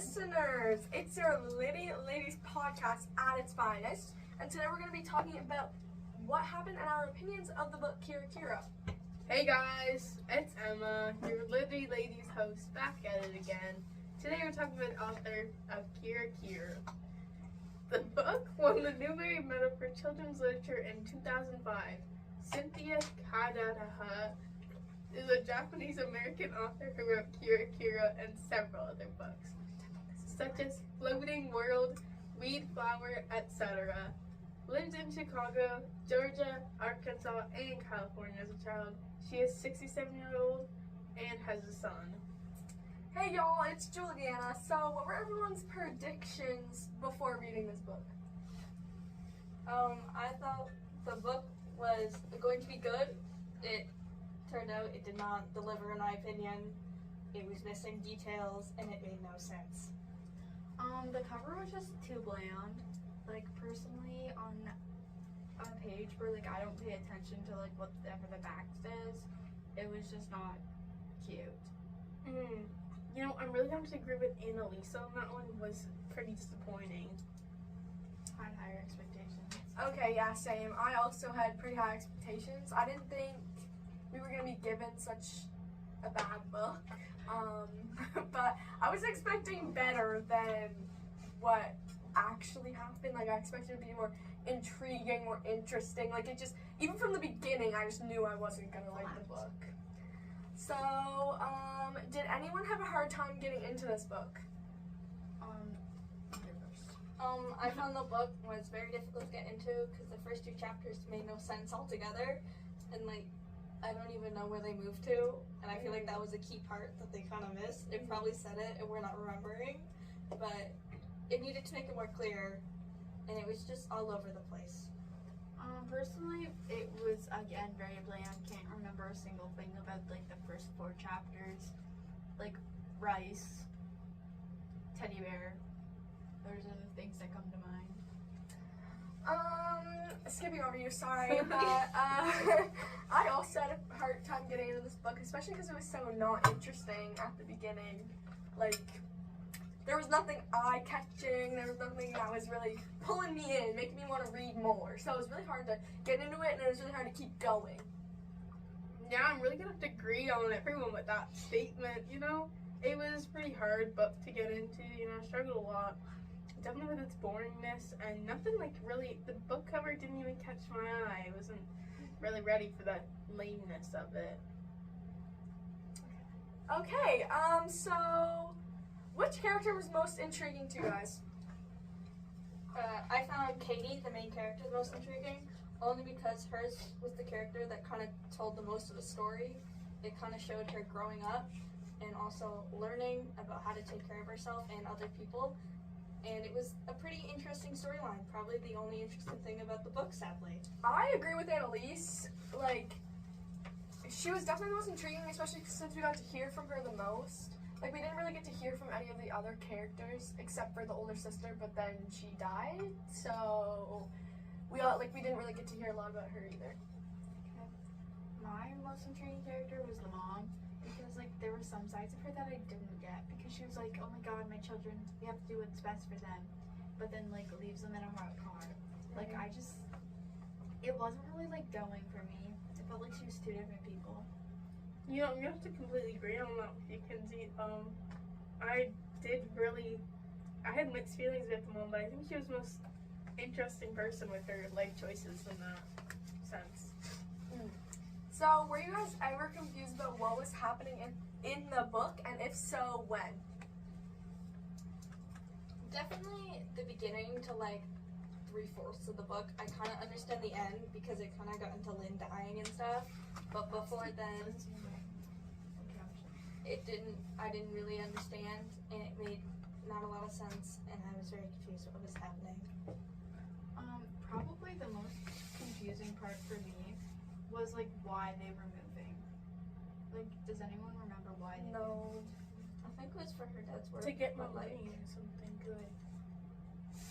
listeners! It's your Liddy Ladies podcast at its finest, and today we're going to be talking about what happened and our opinions of the book Kira Kira. Hey guys, it's Emma, your Liddy Ladies host, back at it again. Today we're talking about the author of Kira Kira. The book won the Newbery Medal for Children's Literature in 2005. Cynthia Kadadaha is a Japanese-American author who wrote Kira Kira and several other books, such as Floating World, Weed Flower, etc. Lived in Chicago, Georgia, Arkansas, and California as a child. She is 67-year-old and has a son. Hey y'all, it's Juliana. So, what were everyone's predictions before reading this book? I thought the book was going to be good. It turned out it did not deliver, in my opinion. It was missing details and it made no sense. The cover was just too bland. Like, personally, on a page where like I don't pay attention to like whatever the back says, it was just not cute. You know, I'm really going to agree with Annalisa on that one. Was pretty disappointing. I had higher expectations. Okay, yeah, same. I also had pretty high expectations. I didn't think we were going to be given such a bad book, but I was expecting better than what actually happened. Like, I expected it to be more intriguing, more interesting. Like, it just, even from the beginning, I just knew I wasn't going to like the book. So, did anyone have a hard time getting into this book? You're first. I found the book was very difficult to get into because the first two chapters made no sense altogether, and like I don't even know where they moved to, and I feel like that was a key part that they kind of missed. It probably said it and we're not remembering, but it needed to make it more clear, and it was just all over the place. Personally, it was again very bland. Can't remember a single thing about like the first 4 chapters. Like rice, teddy bear. Those are the things that come to mind. Skipping over you, sorry, but I also had a hard time getting into this book, especially because it was so not interesting at the beginning. Like, there was nothing eye-catching, there was nothing that was really pulling me in, making me want to read more. So it was really hard to get into it, and it was really hard to keep going. Yeah, I'm really going to have to agree on everyone with that statement, you know? It was a pretty hard book to get into, you know, I struggled a lot. Definitely with its boringness, and nothing like really, the book cover didn't even catch my eye. I wasn't really ready for that lameness of it. Okay, so which character was most intriguing to you guys? I found Katie, the main character, the most intriguing, only because hers was the character that kind of told the most of the story. It kind of showed her growing up and also learning about how to take care of herself and other people. And it was a pretty interesting storyline. Probably the only interesting thing about the book, sadly. I agree with Annalise. Like, she was definitely the most intriguing, especially since we got to hear from her the most. Like, we didn't really get to hear from any of the other characters except for the older sister, but then she died. So we didn't really get to hear a lot about her either. My most intriguing character was the mom, because like there were some sides of her that I didn't get, because she was like, oh my god, my children, we have to do what's best for them, but then like leaves them in a hot car. Like it wasn't really like going for me. It felt like she was 2 different people. You know, I'm going to have to completely agree on that with you, Kinsey. I had mixed feelings about the mom, but I think she was the most interesting person with her life choices in that sense. So, were you guys ever confused about what was happening in the book, and if so, when? Definitely the beginning to like 3/4 of the book. I kind of understand the end because it kind of got into Lynn dying and stuff. But before then, I didn't really understand, and it made not a lot of sense, and I was very confused what was happening. Probably the most confusing part for me was like why they were moving. Like, does anyone remember why they moved? I think it was for her dad's work. To get more but, money or something good.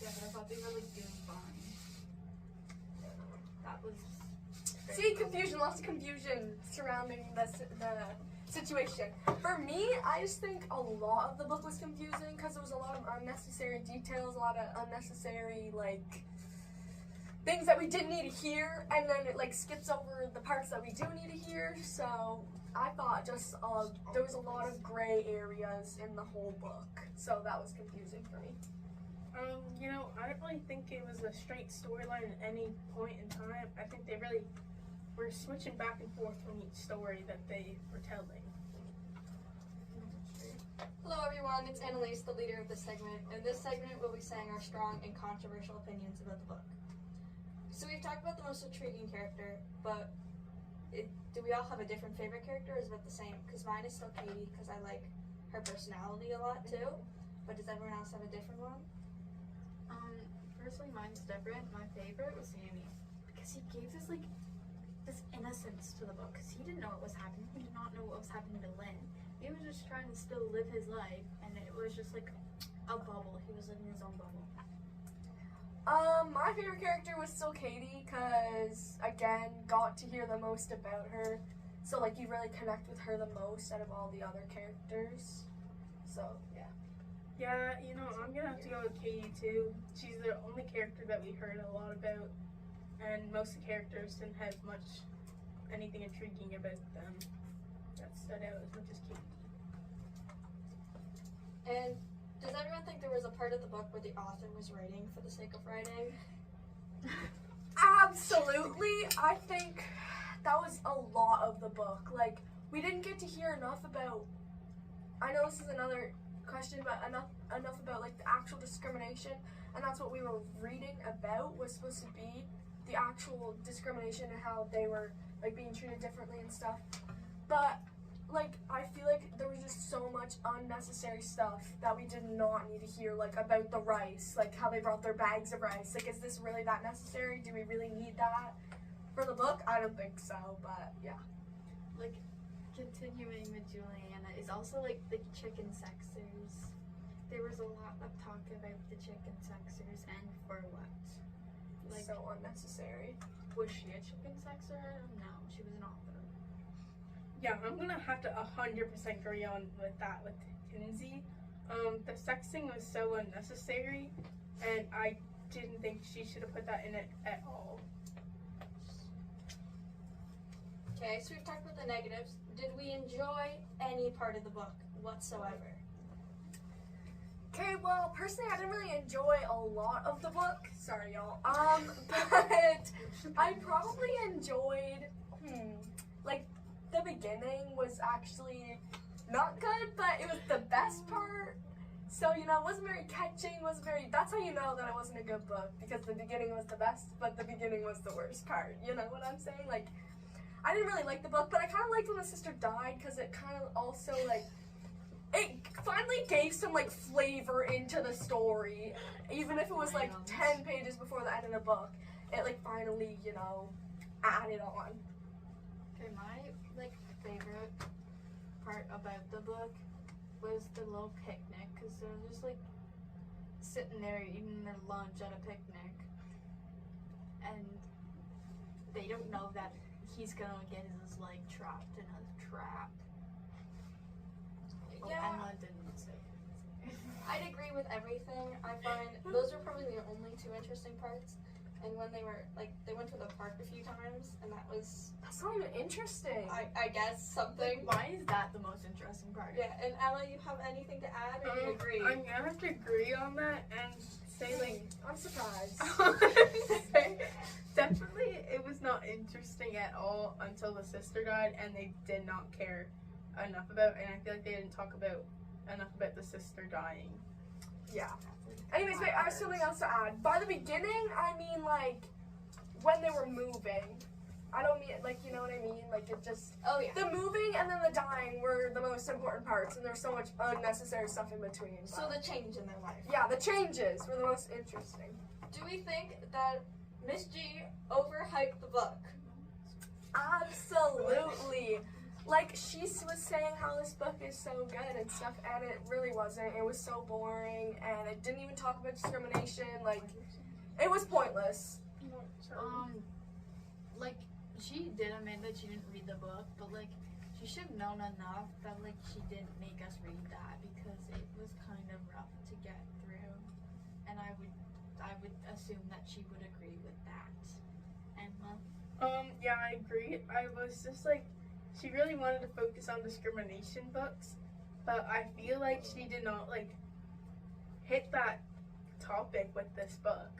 Yeah, but I thought they were like doing fine. That was See, confusion, lots of confusion surrounding the situation. For me, I just think a lot of the book was confusing because there was a lot of unnecessary details, a lot of unnecessary like things that we didn't need to hear, and then it like skips over the parts that we do need to hear. So I thought just there was a lot of gray areas in the whole book, so that was confusing for me. You know, I don't really think it was a straight storyline at any point in time. I think they really were switching back and forth from each story that they were telling. Hello everyone, it's Annalise, the leader of this segment. In this segment, we'll be saying our strong and controversial opinions about the book. So we've talked about the most intriguing character, but do we all have a different favorite character, or is it about the same? Because mine is still Katie, because I like her personality a lot too. But does everyone else have a different one? Personally, mine's different. My favorite was Sammy because he gave this like this innocence to the book because he didn't know what was happening. He did not know what was happening to Lynn. He was just trying to still live his life, and it was just like a bubble. He was living his own bubble. My favorite character was still Katie because again, got to hear the most about her. So like you really connect with her the most out of all the other characters. So yeah. Yeah, you know, I'm gonna have to go with Katie too. She's the only character that we heard a lot about, and most of the characters didn't have anything intriguing about them that stood out as much as Katie. And does everyone think there was a part of the book where the author was writing for the sake of writing? Absolutely. I think that was a lot of the book. Like, we didn't get to hear enough about, I know this is another question, but enough about like the actual discrimination, and that's what we were reading about, was supposed to be the actual discrimination and how they were like being treated differently and stuff. But like, I feel like there was just so much unnecessary stuff that we did not need to hear, like about the rice, like how they brought their bags of rice. Like, is this really that necessary? Do we really need that for the book? I don't think so, but yeah. Like, continuing with Juliana is also like the chicken sexers. There was a lot of talk about the chicken sexers and for what? Like, So unnecessary. was she a chicken sexer? No, she was an author. Yeah, I'm gonna have to 100% agree on with that with Kinsey. The sexing was so unnecessary, and I didn't think she should have put that in it at all. Okay, so we've talked about the negatives. Did we enjoy any part of the book whatsoever? Okay, well, personally, I didn't really enjoy a lot of the book. Sorry, y'all. But I probably enjoyed, like, the beginning was actually not good, but it was the best part. So, you know, it wasn't very catching, that's how you know that it wasn't a good book, because the beginning was the best, but the beginning was the worst part. You know what I'm saying? Like, I didn't really like the book, but I kind of liked when the sister died, because it kind of also, like, it finally gave some, like, flavor into the story. Even if it was, like, 10 pages before the end of the book, it, like, finally, you know, added on. Okay, my like favorite part about the book was the little picnic, because they're just like sitting there eating their lunch at a picnic, and they don't know that he's gonna get his leg trapped in a trap. Yeah. Emma didn't say. I'd agree with everything. I find those are probably the only two interesting parts. And when they were, like, they went to the park a few times, and That's not even interesting. I guess, something. Why is that the most interesting part? Yeah, and Ella, you have anything to add, or do you agree? I'm gonna have to agree on that and say, like, I'm surprised. definitely it was not interesting at all until the sister died, and they did not care enough about, and I feel like they didn't talk about enough about the sister dying. Yeah. Anyways, wait, I have something else to add. By the beginning, I mean, like, when they were moving. I don't mean, like, you know what I mean? Like, it just, Oh, yeah. the moving and then the dying were the most important parts, and there's so much unnecessary stuff in between. So but- the change in their life. yeah, the changes were the most interesting. Do we think that Miss G overhyped the book? Absolutely. Like, she was saying how this book is so good and stuff, and it really wasn't. It was so boring, and it didn't even talk about discrimination. Like, it was pointless. Like, she did admit that she didn't read the book, but like, She should have known enough that like she didn't make us read that because it was kind of rough to get through, and I would assume that she would agree with that. Emma. Yeah, I agree. I was just like, she really wanted to focus on discrimination books, but I feel like she did not like hit that topic with this book.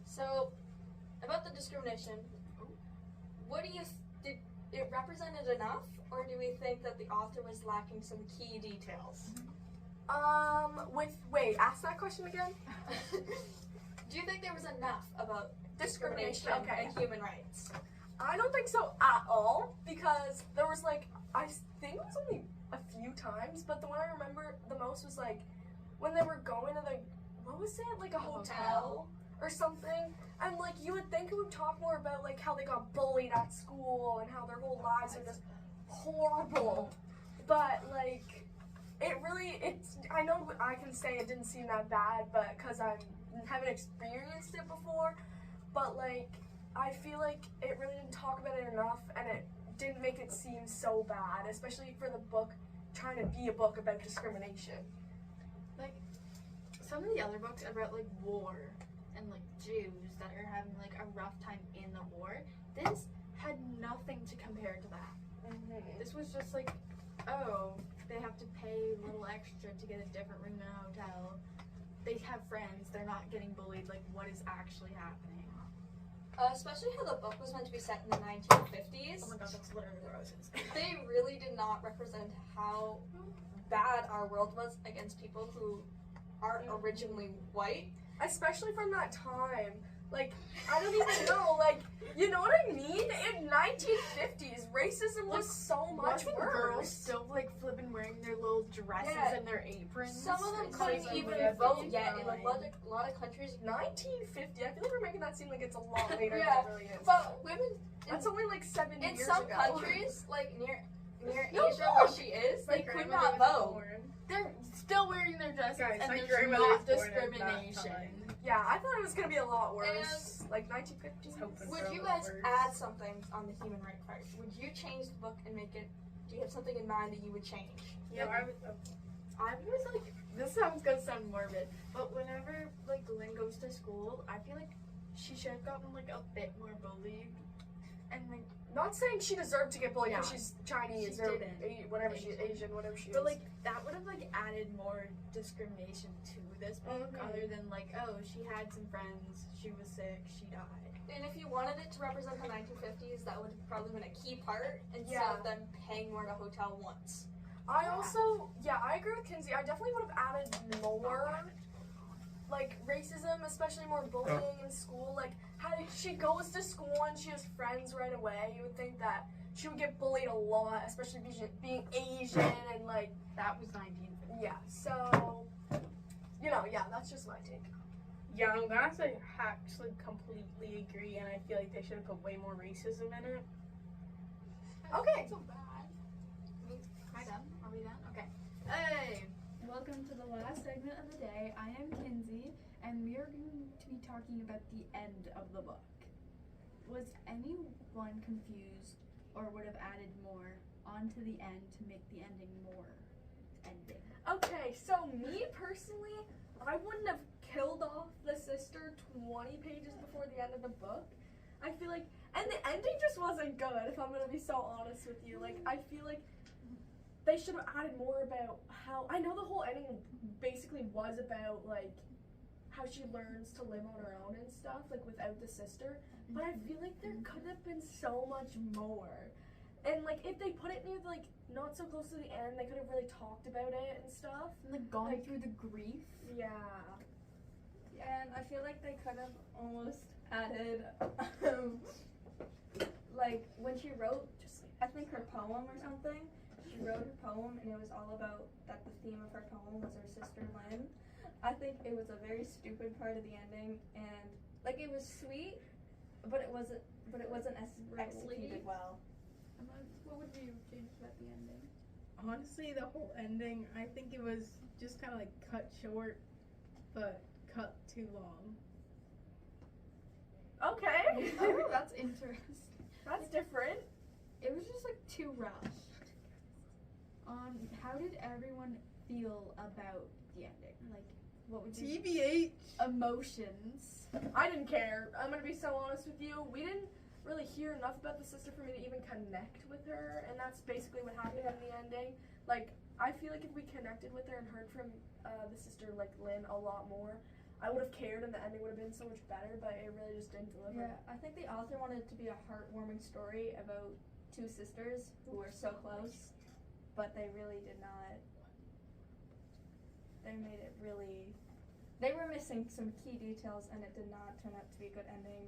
So, about the discrimination, what do you did it represented enough, or do we think that the author was lacking some key details? Wait, ask that question again. Do you think there was enough about discrimination Okay. and human rights? I don't think so at all, because there was like, I think it was only a few times, but the one I remember the most was like when they were going to the, what was it, like a hotel or something, and like you would think it would talk more about like how they got bullied at school and how their whole lives are just horrible, but like I know I can say it didn't seem that bad, but because I haven't experienced it before, but like I feel like it really didn't talk about it enough, and it didn't make it seem so bad, especially for the book trying to be a book about discrimination. Like some of the other books about like war and like Jews that are having like a rough time in the war, this had nothing to compare to that. This was just like, oh, they have to pay a little extra to get a different room in a hotel. They have friends, they're not getting bullied, like what is actually happening? Especially how the book was meant to be set in the 1950s. Oh my god, that's literally what I was gonna say. They really did not represent how bad our world was against people who aren't originally white. Especially from that time. Like, I don't even know, like, you know what I mean? In 1950s, racism was so much Watching worse. girls still like flipping wearing their little dresses Yeah. and their aprons. Some of them It's couldn't like, even yeah, vote yet in a fine. lot of countries. 1950? I feel like we're making that seem like it's a lot later Yeah, than it really is. But women That's only like 70 in years some ago. countries, like near No, Asia no. where she is, My they could grandmother not was vote. born. They're still wearing their dresses Guys, and my there's grandmother not was born at that discrimination. time. Yeah, I thought it was gonna be a lot worse. Like 1950s. Hoping. Would you guys add something on the human right part? Would you change the book and make it? Do you have something in mind that you would change? Yeah, I was. I was like, this sounds gonna sound morbid, but whenever like Lynn goes to school, I feel like she should have gotten like a bit more bullied, and like, Not saying she deserved to get bullied because Yeah. she's Chinese She or didn't. whatever she is, Asian, whatever she is. but like that would have like added more discrimination to this book, Mhm. other than like, oh, she had some friends, she was sick, she died. And if you wanted it to represent the 1950s, that would have probably been a key part instead Yeah. of them paying more to hotel once. I also, I agree with Kinsey. I definitely would have added more, like, racism, especially more bullying in school. Like, how she goes to school and she has friends right away. You would think that she would get bullied a lot, especially being Asian and, like, That was 1950. yeah. So, that's just my take. Yeah, I'm gonna say actually completely agree, and I feel like they should have put way more racism in it. Okay. So bad. Am I done? Are we done? Okay. Hey! Welcome to the last segment of the day. I am Kinsey, and we are going to be talking about the end of the book. Was anyone confused or would have added more onto the end to make the ending more ending? Okay, so me personally, I wouldn't have killed off the sister 20 pages before the end of the book. I feel like, and the ending just wasn't good, if I'm gonna be so honest with you. Like, I feel like they should have added more about how, I know the whole ending basically was about, like, how she learns to live on her own and stuff, like, without the sister, but I feel like there could have been so much more. And, like, if they put it near, like, not so close to the end, they could have really talked about it and stuff. And like gone Like- through the grief. Yeah. And I feel like they could have almost added, like, when she wrote, I think her poem or something, she wrote her poem and it was all about that the theme of her poem was her sister Lynn. I think it was a very stupid part of the ending, and, like, it was sweet, but it wasn't executed well. What would you change about the ending? Honestly, the whole ending, I think it was just kind of like cut short, but cut too long. Okay. Oh, that's interesting. That's different. It was just like too rushed. How did everyone feel about the ending? Like, what would you TBH. emotions? I didn't care. I'm gonna be so honest with you. We didn't really hear enough about the sister for me to even connect with her, and that's basically what happened in the ending. Like, I feel like if we connected with her and heard from the sister, like Lynn, a lot more, I would have cared, and the ending would have been so much better. But it really just didn't deliver. Yeah, I think the author wanted it to be a heartwarming story about two sisters who were so close, but they really did not. They made it really. They were missing some key details, and it did not turn out to be a good ending.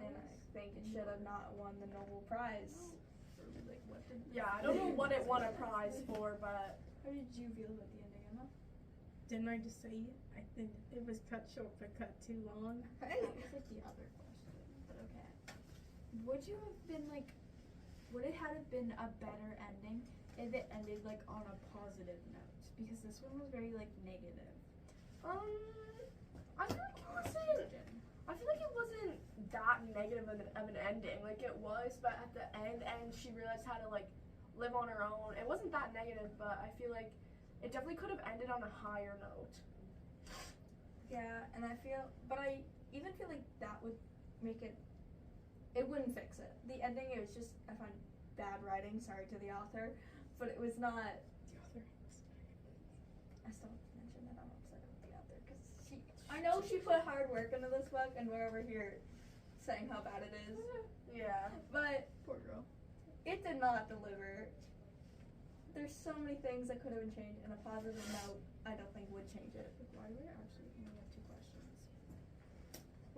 And I think it should have not won the Nobel Prize. Like, what did? Yeah, I don't know what it won a prize for, but How did you feel about the ending, Emma? Didn't I just say it? I think it was cut short but cut too long. That was like the other question, but okay. Would you have been like? Would it have been a better ending if it ended like on a positive note? Because this one was very like negative. I feel like it wasn't. I feel like it wasn't that negative of an ending. Like it was, but at the end, she realized how to like live on her own. It wasn't that negative, but I feel like it definitely could have ended on a higher note. Yeah, and I even feel like that would make it. It wouldn't fix it. The ending, it was just, I find bad writing. Sorry to the author, but it was not. The author. I still have to mention that I'm upset with the author because I know she put hard work into this book, and we're over here saying how bad it is. Yeah. But Poor girl. it did not deliver. There's so many things that could have been changed, and a positive note, I don't think would change it. Why do we actually only have 2 questions?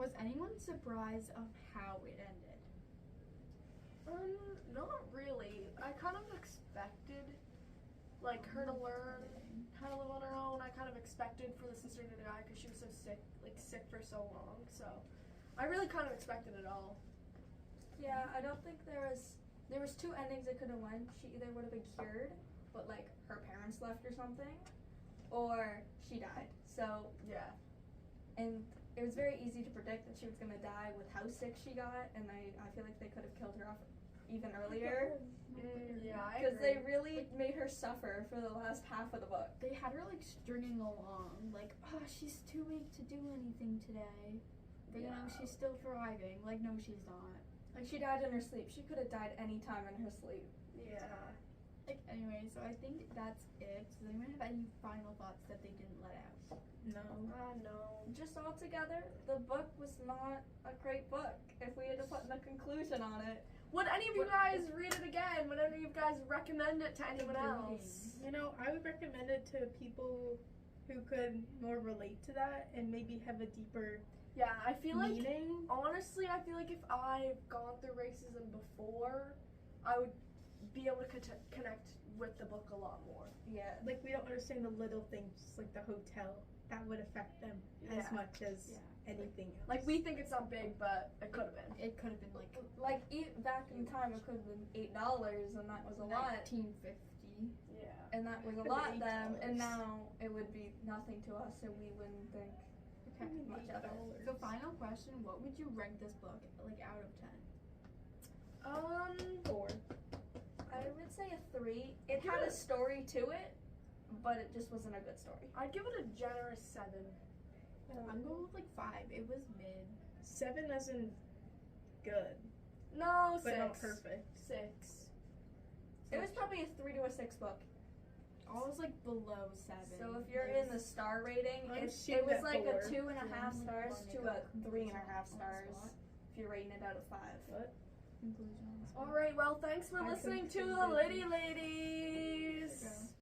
Was anyone surprised of how it ended? Not really. I kind of expected, like, her to learn how to live on her own. I kind of expected for the sister to die because she was so sick for so long. So, I really kind of expected it all. Yeah, I don't think there was 2 endings it could have went. She either would have been cured, but like her parents left or something, or she died. So Yeah. and it was very easy to predict that she was gonna die with how sick she got, and I feel like they could have killed her off even earlier Yeah, I because agree. they really made her suffer for the last half of the book. They had her like stringing along, like, oh, she's too weak to do anything today. But you know, Yeah. she's still thriving. Like, no, she's not. Like she died in her sleep. She could have died any time in her sleep. Yeah. Like, anyway, so I think that's it. Does anyone have any final thoughts that they didn't let out? No. No. Just altogether, the book was not a great book. If we had to put a conclusion on it. Would any of you guys read it again? Would any of you guys recommend it to anyone else? You know, I would recommend it to people who could more relate to that and maybe have a deeper Yeah, I feel like, meaning. honestly, I feel like if I've gone through racism before, I would be able to connect with the book a lot more. Yeah. Like, we don't understand the little things, just like the hotel, that would affect them as Yeah. much as anything else. Like, we think it's not big, but it could have been. It could have been like Back in time, it could have been $8, and that was a lot. 1950. Yeah. And that was a It lot was then, and $8. now it would be nothing to us, and we wouldn't think Okay. much of it. So, final question: what would you rank this book like out of 10? 4. I would say a 3. It had a story to it, but it just wasn't a good story. I'd give it a generous 7. I'm going with like 5. It was mid. 7 isn't good, No, but 6. not perfect. 6. It was probably a 3 to a 6 book. I was like below 7. So if you're in the star rating, I'm it shooting was at like 4. a 2.5 Yeah, stars I'm to like a 3.5 stars. spot. If you're rating it out of 5. Conclusion on this one. Alright, well, thanks for I listening to the concluded. Liddy Ladies.